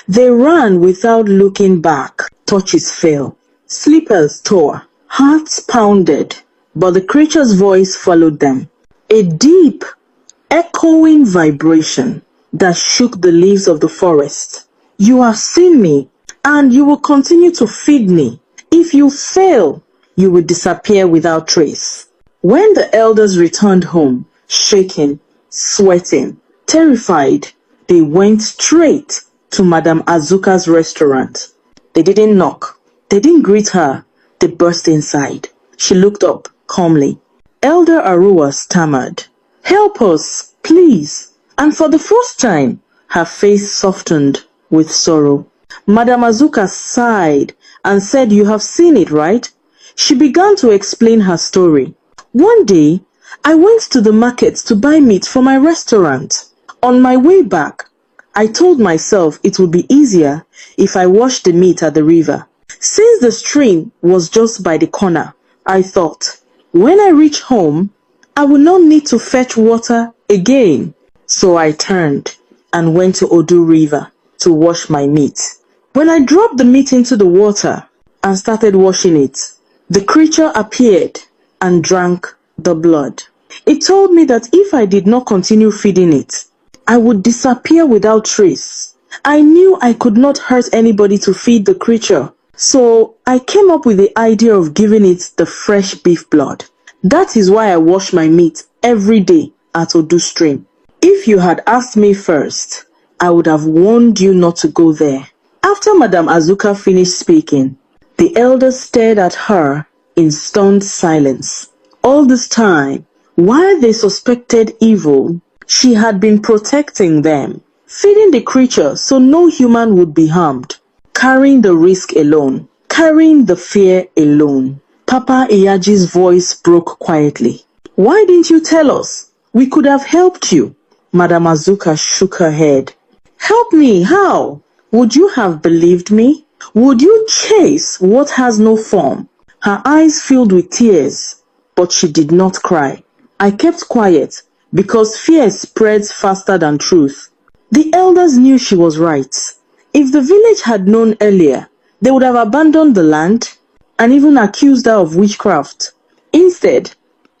They ran without looking back. Torches fell. Slippers tore. Hearts pounded. But the creature's voice followed them. A deep, echoing vibration that shook the leaves of the forest. You have seen me, and you will continue to feed me. If you fail, you will disappear without trace. When the elders returned home, shaking, sweating, terrified, they went straight to Madame Azuka's restaurant. They didn't knock. They didn't greet her. They burst inside. She looked up calmly. Elder Arua stammered, "Help us, please." And for the first time, her face softened with sorrow. Madame Azuka sighed and said, "You have seen it, right?" She began to explain her story. "One day, I went to the market to buy meat for my restaurant. On my way back, I told myself it would be easier if I washed the meat at the river. Since the stream was just by the corner, I thought, when I reach home, I will not need to fetch water again. So I turned and went to Odu River to wash my meat. When I dropped the meat into the water and started washing it, the creature appeared and drank the blood. It told me that if I did not continue feeding it, I would disappear without trace. I knew I could not hurt anybody to feed the creature, so I came up with the idea of giving it the fresh beef blood. That is why I wash my meat every day at Odu Stream. If you had asked me first, I would have warned you not to go there." After Madame Azuka finished speaking, the elders stared at her in stunned silence. All this time, while they suspected evil, she had been protecting them, feeding the creature so no human would be harmed, carrying the risk alone, carrying the fear alone. Papa Iyaji's voice broke quietly. "Why didn't you tell us? We could have helped you." Madame Azuka shook her head. "Help me? How? Would you have believed me? Would you chase what has no form?" Her eyes filled with tears, but she did not cry. "I kept quiet because fear spreads faster than truth." The elders knew she was right. If the village had known earlier, they would have abandoned the land and even accused her of witchcraft. Instead,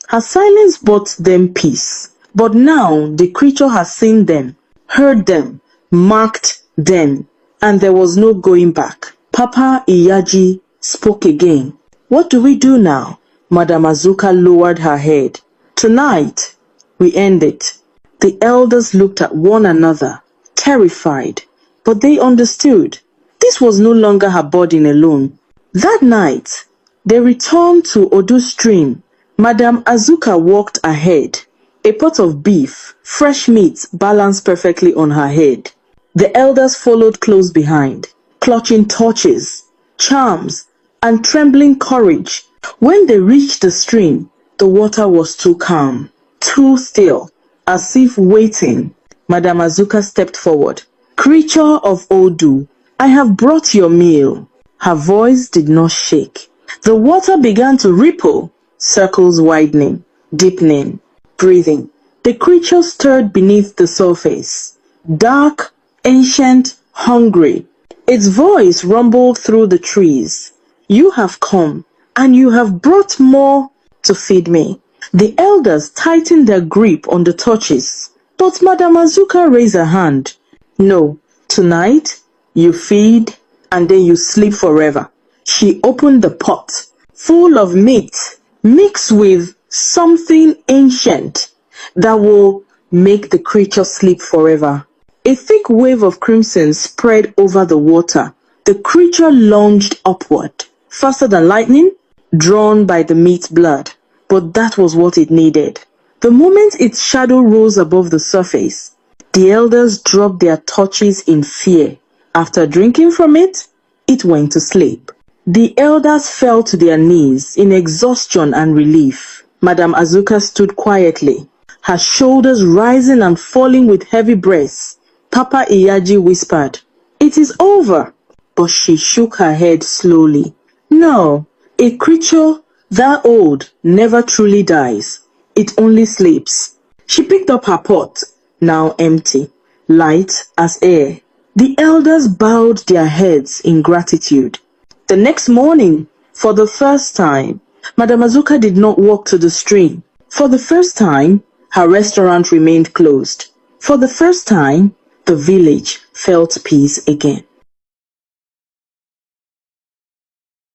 her silence brought them peace. But now the creature has seen them, heard them, marked them, and there was no going back. Papa Iyaji spoke again. "What do we do now?" Madame Azuka lowered her head. "Tonight, we end it." The elders looked at one another, terrified, but they understood. This was no longer her burden alone. That night, they returned to Odu Stream. Madame Azuka walked ahead, a pot of beef, fresh meat balanced perfectly on her head. The elders followed close behind, clutching torches, charms, and trembling courage. When they reached the stream, the water was too calm, too still, as if waiting. Madame Azuka stepped forward. "Creature of Odu, I have brought your meal." Her voice did not shake. The water began to ripple, circles widening, deepening, breathing. The creature stirred beneath the surface, dark, ancient, hungry. Its voice rumbled through the trees. "You have come, and you have brought more to feed me." The elders tightened their grip on the torches, but Madame Azuka raised her hand. "No, tonight you feed and then you sleep forever." She opened the pot, full of meat, mixed with something ancient that will make the creature sleep forever. A thick wave of crimson spread over the water. The creature lunged upward, faster than lightning, drawn by the meat blood. But that was what it needed. The moment its shadow rose above the surface, the elders dropped their torches in fear. After drinking from it, it went to sleep. The elders fell to their knees in exhaustion and relief. Madame Azuka stood quietly, her shoulders rising and falling with heavy breaths. Papa Iyaji whispered, "It is over." But she shook her head slowly. "No, a creature that old never truly dies. It only sleeps." She picked up her pot, now empty, light as air. The elders bowed their heads in gratitude. The next morning, for the first time, Madame Azuka did not walk to the stream. For the first time, her restaurant remained closed. For the first time, the village felt peace again.